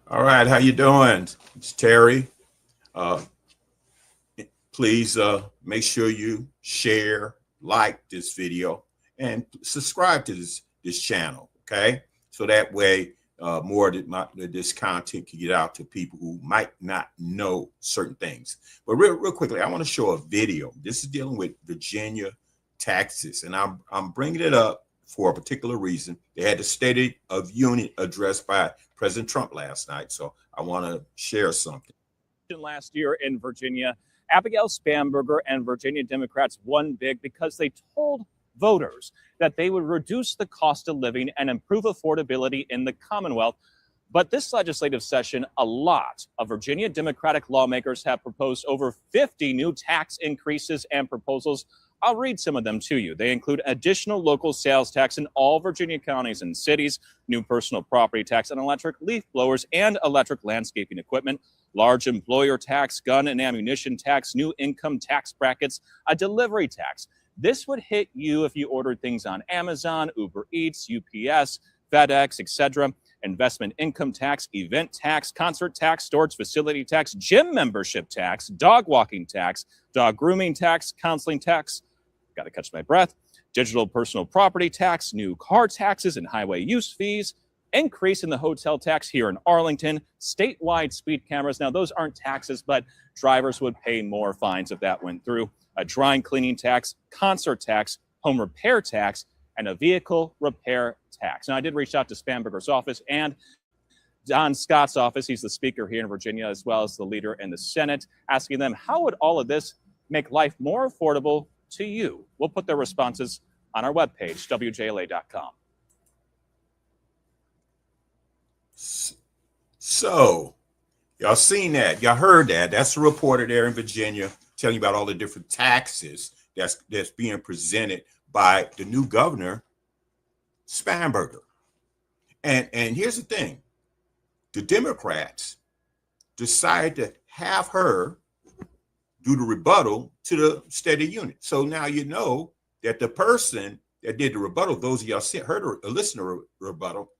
All right, how you doing? It's Terry. Uh, please make sure you share, like this video, and subscribe to this channel. Okay, so that way more of this content can get out to people who might not know certain things. But real quickly, I want to show a video. This is dealing with Virginia taxes, and I'm bringing it up for a particular reason. They had the State of Union address by President Trump last night, so I want to share something. Last year in Virginia, Abigail Spanberger and Virginia Democrats won big because they told voters that they would reduce the cost of living and improve affordability in the Commonwealth. But this legislative session, a lot of Virginia Democratic lawmakers have proposed over 50 new tax increases and proposals. I'll read some of them to you. They include additional local sales tax in all Virginia counties and cities, new personal property tax on electric leaf blowers and electric landscaping equipment, large employer tax, gun and ammunition tax, new income tax brackets, a delivery tax. This would hit you if you ordered things on Amazon, Uber Eats, UPS, FedEx, etc. Investment income tax, event tax, concert tax, storage facility tax, gym membership tax, dog walking tax, dog grooming tax, counseling tax. Got to catch my breath. Digital personal property tax, new car taxes and highway use fees, increase in the hotel tax here in Arlington, statewide speed cameras. Now, those aren't taxes, but drivers would pay more fines if that went through. A dry cleaning tax, concert tax, home repair tax, and a vehicle repair tax. Now, I did reach out to Spanberger's office and Don Scott's office. He's the speaker here in Virginia, as well as the leader in the Senate, asking them, how would all of this make life more affordable to you? We'll put their responses on our webpage, wjla.com. So, y'all seen that? Y'all heard that? That's a reporter there in Virginia telling you about all the different taxes that's being presented by the new governor, Spanberger. And here's the thing. The Democrats decided to have her do the rebuttal to the State of Union. So now you know that the person that did the rebuttal, those of y'all heard her listen to her rebuttal,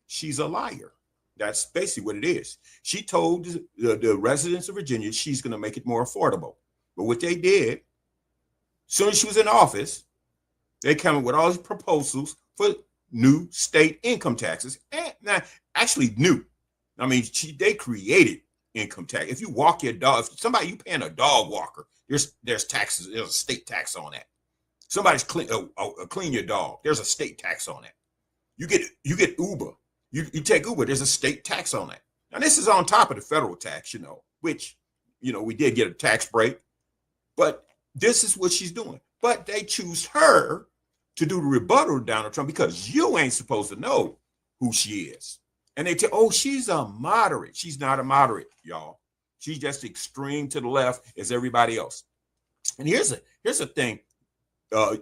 she's a liar. That's basically what it is. She told the residents of Virginia she's going to make it more affordable. But what they did, as soon as she was in office, they came up with all these proposals for new state income taxes. And now, actually new. I mean, they created income tax. If you walk your dog, if somebody you paying a dog walker, there's taxes. There's a state tax on that. Somebody's clean your dog. There's a state tax on that. You get Uber. You take Uber. There's a state tax on that. Now this is on top of the federal tax, which we did get a tax break, but this is what she's doing. But they choose her to do the rebuttal to Donald Trump because you ain't supposed to know who she is. And they tell, oh, she's a moderate. She's not a moderate, y'all. She's just extreme to the left as everybody else. And here's the thing,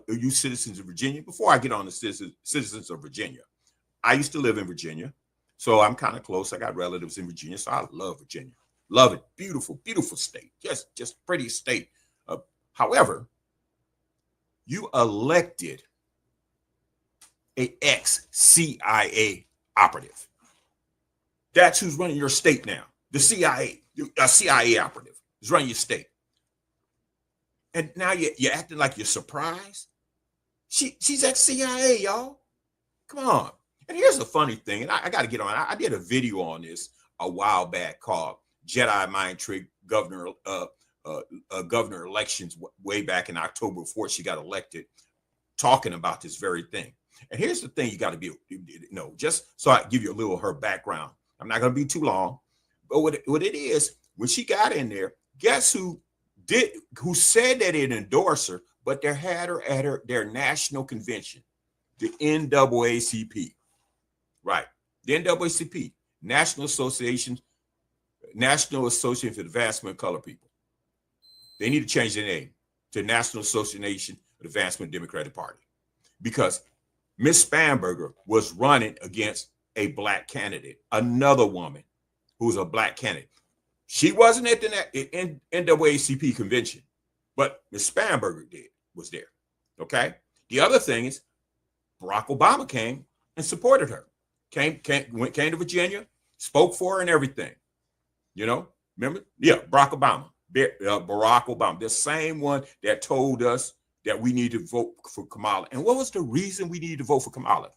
you citizens of Virginia, before I get on the citizens of Virginia, I used to live in Virginia, so I'm kind of close. I got relatives in Virginia, so I love Virginia. Love it. Beautiful, beautiful state. Just pretty state. However, you elected a ex-CIA operative. That's who's running your state now. The CIA, a CIA operative is running your state. And now you're acting like you're surprised. She's ex-CIA, y'all. Come on. And here's the funny thing, and I got to get on. I did a video on this a while back called Jedi Mind Trick Governor Elections way back in October before she got elected, talking about this very thing. And here's the thing you got to be, just so I give you a little of her background. I'm not going to be too long, but what it is, when she got in there, guess who said that it endorsed her, but they had her at their national convention, the NAACP, right? The NAACP, National Association for the Advancement of Colored People. They need to change their name to National Association for the Advancement of the Democratic Party, because Miss Spanberger was running against a black candidate, another woman who was a black candidate. She wasn't at the NAACP convention, but Miss Spanberger was there. Okay. The other thing is Barack Obama came and supported her. Came to Virginia, spoke for her and everything. You know, remember? Yeah, Barack Obama, the same one that told us that we need to vote for Kamala. And what was the reason we needed to vote for Kamala?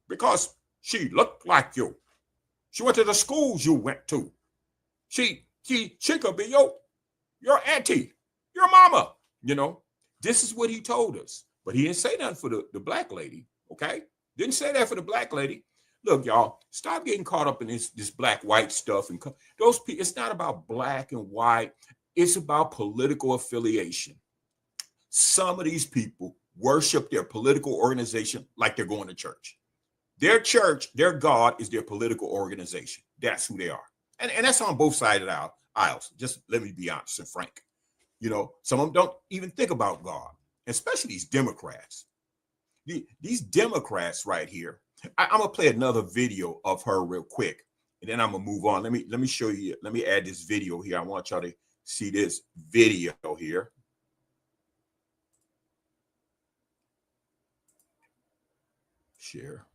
Because she looked like you. She went to the schools you went to. She could be your auntie, your mama. You know, this is what he told us. But he didn't say nothing for the black lady, okay? Didn't say that for the black lady. Look, y'all, stop getting caught up in this black-white stuff. And those people, it's not about black and white. It's about political affiliation. Some of these people worship their political organization like they're going to church. Their church, their God is their political organization. That's who they are. And that's on both sides of the aisles. Just let me be honest and frank. You know, some of them don't even think about God, especially these Democrats. These Democrats right here. I'm gonna play another video of her real quick, and then I'm gonna move on. Let me show you. Let me add this video here. I want y'all to see this video here. Share.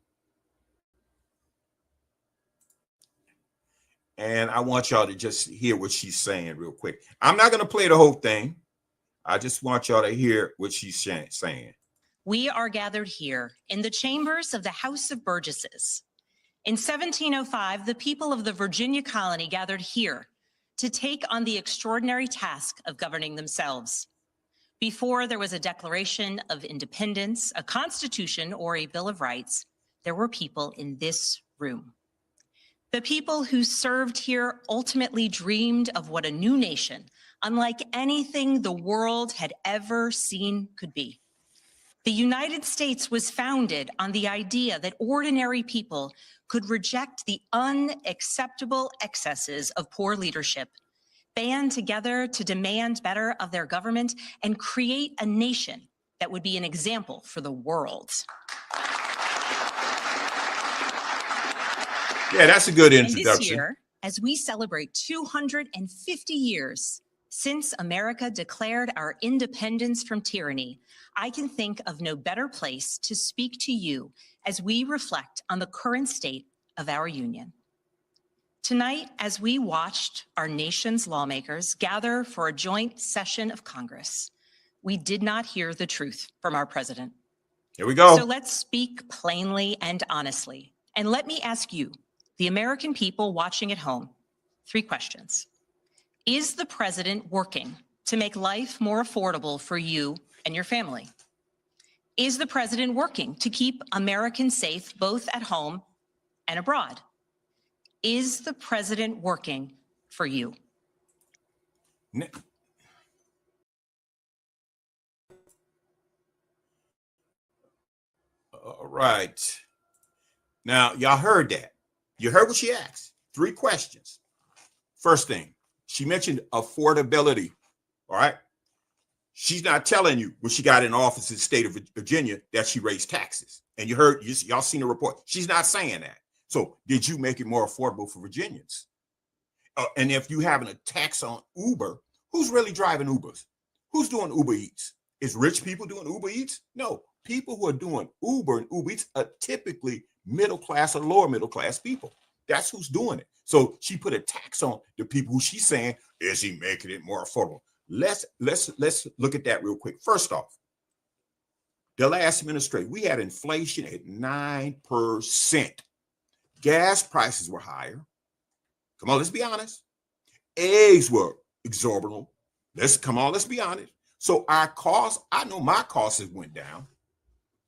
And I want y'all to just hear what she's saying real quick. I'm not gonna play the whole thing. I just want y'all to hear what she's saying. We are gathered here in the chambers of the House of Burgesses. In 1705, the people of the Virginia colony gathered here to take on the extraordinary task of governing themselves. Before there was a Declaration of Independence, a Constitution, or a Bill of Rights, there were people in this room. The people who served here ultimately dreamed of what a new nation, unlike anything the world had ever seen, could be. The United States was founded on the idea that ordinary people could reject the unacceptable excesses of poor leadership, band together to demand better of their government, and create a nation that would be an example for the world. Yeah, that's a good introduction. And this year, as we celebrate 250 years since America declared our independence from tyranny, I can think of no better place to speak to you as we reflect on the current state of our union. Tonight, as we watched our nation's lawmakers gather for a joint session of Congress, we did not hear the truth from our president. Here we go. So let's speak plainly and honestly. And let me ask you, the American people watching at home, 3 questions. Is the president working to make life more affordable for you and your family? Is the president working to keep Americans safe both at home and abroad? Is the president working for you? All right. Now, y'all heard that. You heard what she asked. 3 questions. First thing, she mentioned affordability. All right. She's not telling you when she got in office in the state of Virginia that she raised taxes. And you heard, y'all seen the report. She's not saying that. So did you make it more affordable for Virginians? And if you having a tax on Uber, who's really driving Ubers? Who's doing Uber Eats? Is rich people doing Uber Eats? No. People who are doing Uber and Uber Eats are typically middle class or lower middle class people. That's who's doing it. So she put a tax on the people who she's saying, is he making it more affordable? Let's look at that real quick. First off, the last administration, we had inflation at 9%. Gas prices were higher. Come on, let's be honest. Eggs were exorbitant. Let's be honest. So our costs, I know my costs have went down.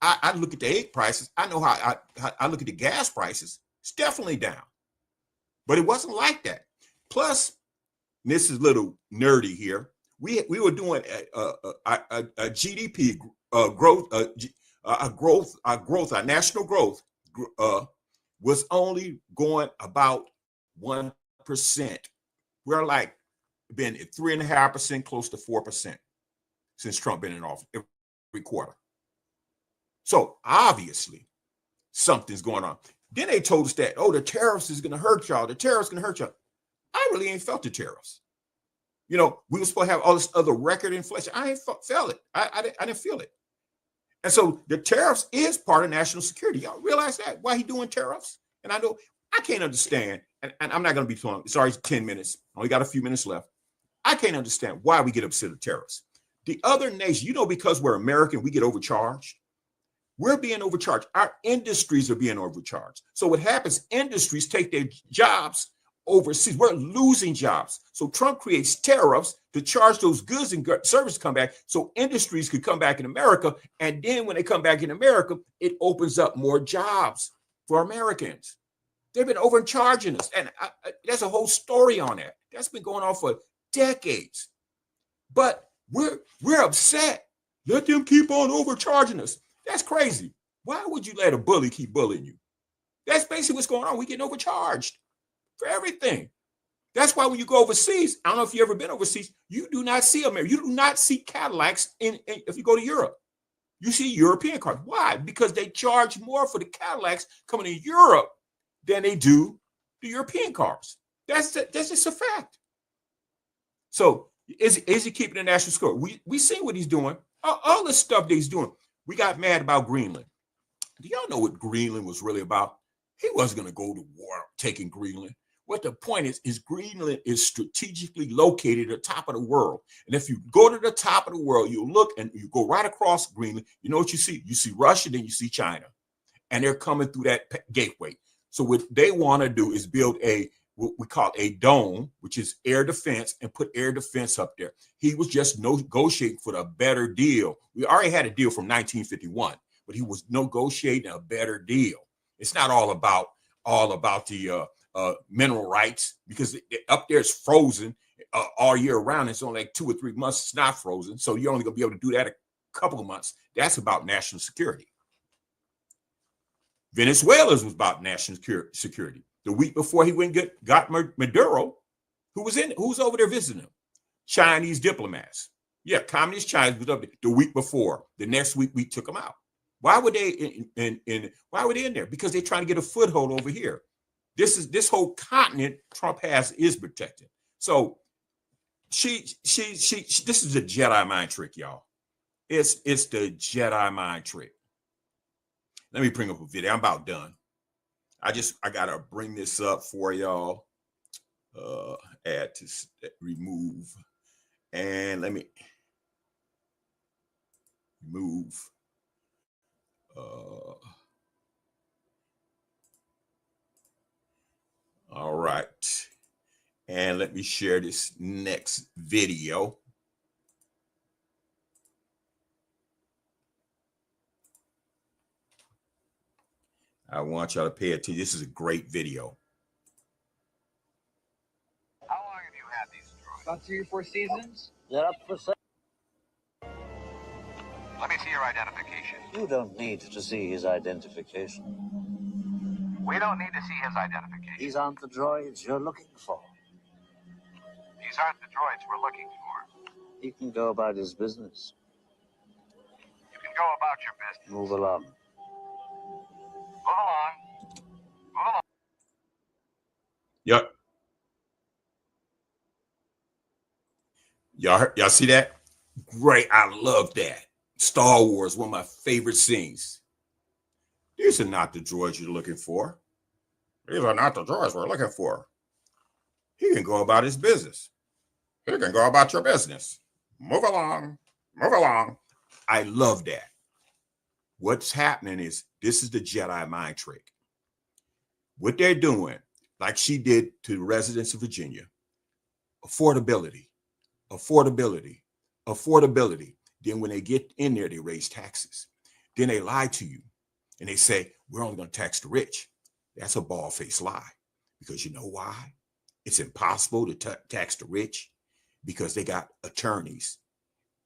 I look at the egg prices. I know how I look at the gas prices. It's definitely down. But it wasn't like that. Plus, this is a little nerdy here. We were doing a GDP growth, our national growth was only going about 1%. We're like been at 3.5%, close to 4% since Trump been in office every quarter. So obviously something's going on. Then they told us that, oh, the tariffs is going to hurt y'all. The tariffs going to hurt y'all. I really ain't felt the tariffs. You know, we were supposed to have all this other record inflation. I ain't felt it. I didn't feel it. And so the tariffs is part of national security. Y'all realize that? Why he doing tariffs? And I I can't understand, and I'm not going to be too long. Sorry, 10 minutes. Only got a few minutes left. I can't understand why we get upset at tariffs. The other nation, because we're American, we get overcharged. We're being overcharged. Our industries are being overcharged. So what happens, industries take their jobs overseas. We're losing jobs. So Trump creates tariffs to charge those goods and services come back so industries could come back in America. And then when they come back in America, it opens up more jobs for Americans. They've been overcharging us. And there's a whole story on that. That's been going on for decades. But we're upset. Let them keep on overcharging us. That's crazy. Why would you let a bully keep bullying you? That's basically what's going on. We're getting overcharged for everything. That's why when you go overseas, I don't know if you've ever been overseas, you do not see America. You do not see Cadillacs if you go to Europe. You see European cars. Why? Because they charge more for the Cadillacs coming to Europe than they do the European cars. That's just a fact. So is he keeping the national score? We see what he's doing. All the stuff that he's doing. We got mad about Greenland. Do y'all know what Greenland was really about? He wasn't going to go to war taking Greenland. What the point is Greenland is strategically located at the top of the world. And if you go to the top of the world, you look and you go right across Greenland, you know what you see? You see Russia, then you see China. And they're coming through that gateway. So what they want to do is build what we call a dome, which is air defense, and put air defense up there. He was just negotiating for a better deal. We already had a deal from 1951, but he was negotiating a better deal. It's not all about the mineral rights, because up there it's frozen all year round. It's only like 2 or 3 months. It's not frozen. So you're only going to be able to do that a couple of months. That's about national security. Venezuela's was about national security. The week before he went and got Maduro, who was over there visiting him? Chinese diplomats. Yeah, communist China was up there the week before. The next week we took them out. Why were they why were they in there? Because they're trying to get a foothold over here. This whole continent Trump is protected. So she this is a Jedi mind trick, y'all. It's the Jedi mind trick. Let me bring up a video. I'm about done. I gotta bring this up for y'all. Add to remove, and let me move. All right, and let me share this next video. I want y'all to pay attention. This is a great video. How long have you had these droids? About 3 or 4 seasons. They're up for sale. Let me see your identification. You don't need to see his identification. We don't need to see his identification. These aren't the droids you're looking for. These aren't the droids we're looking for. He can go about his business. You can go about your business. Move along. Move along. Move along. Yep. Y'all see that? Great. I love that. Star Wars, one of my favorite scenes. These are not the droids you're looking for. These are not the droids we're looking for. He can go about his business. You can go about your business. Move along. Move along. I love that. What's happening is this is the Jedi mind trick. What they're doing, like she did to the residents of Virginia, affordability, affordability, affordability. Then when they get in there, they raise taxes. Then they lie to you and they say, we're only going to tax the rich. That's a bald-faced lie. Because you know why? It's impossible to tax the rich because they got attorneys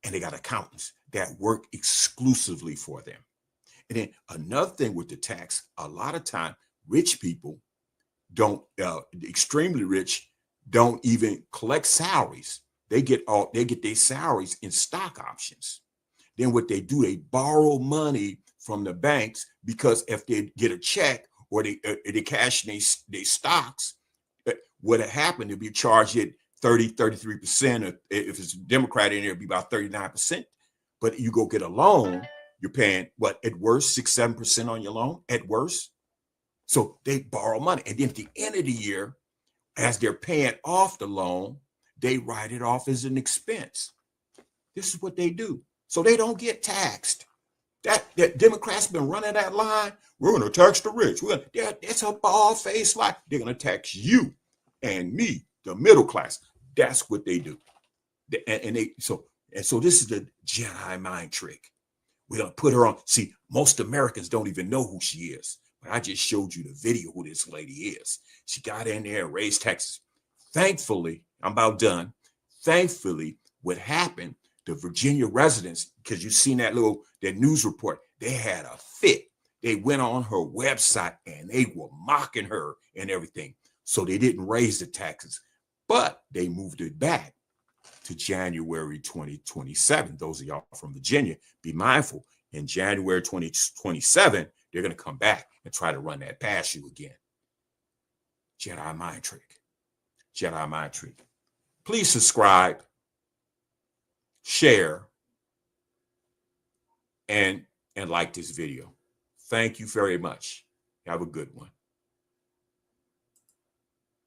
and they got accountants that work exclusively for them. And then another thing with the tax, a lot of time, rich people don't, extremely rich, don't even collect salaries. They get their salaries in stock options. Then what they do, they borrow money from the banks because if they get a check or they cash in their stocks, what happened, they'll be charged at 33%. Or if it's a Democrat in there, it'll be about 39%. But you go get a loan, you're paying what, at worst, 6-7% on your loan, at worst. So they borrow money. And then at the end of the year, as they're paying off the loan, they write it off as an expense. This is what they do. So they don't get taxed. That Democrats been running that line. We're going to tax the rich. That's a bald-faced lie. They're going to tax you and me, the middle class. That's what they do. So this is the Jedi mind trick. We're going to put her on. See, most Americans don't even know who she is. But I just showed you the video who this lady is. She got in there and raised taxes. Thankfully, I'm about done. Thankfully, what happened, the Virginia residents, because you've seen that news report, they had a fit. They went on her website and they were mocking her and everything. So they didn't raise the taxes, but they moved it back to January 2027. Those of y'all from Virginia, be mindful. In January 2027, they're going to come back and try to run that past you again. Jedi mind trick. Jedi mind trick. Please subscribe, share, and like this video. Thank you very much. Have a good one.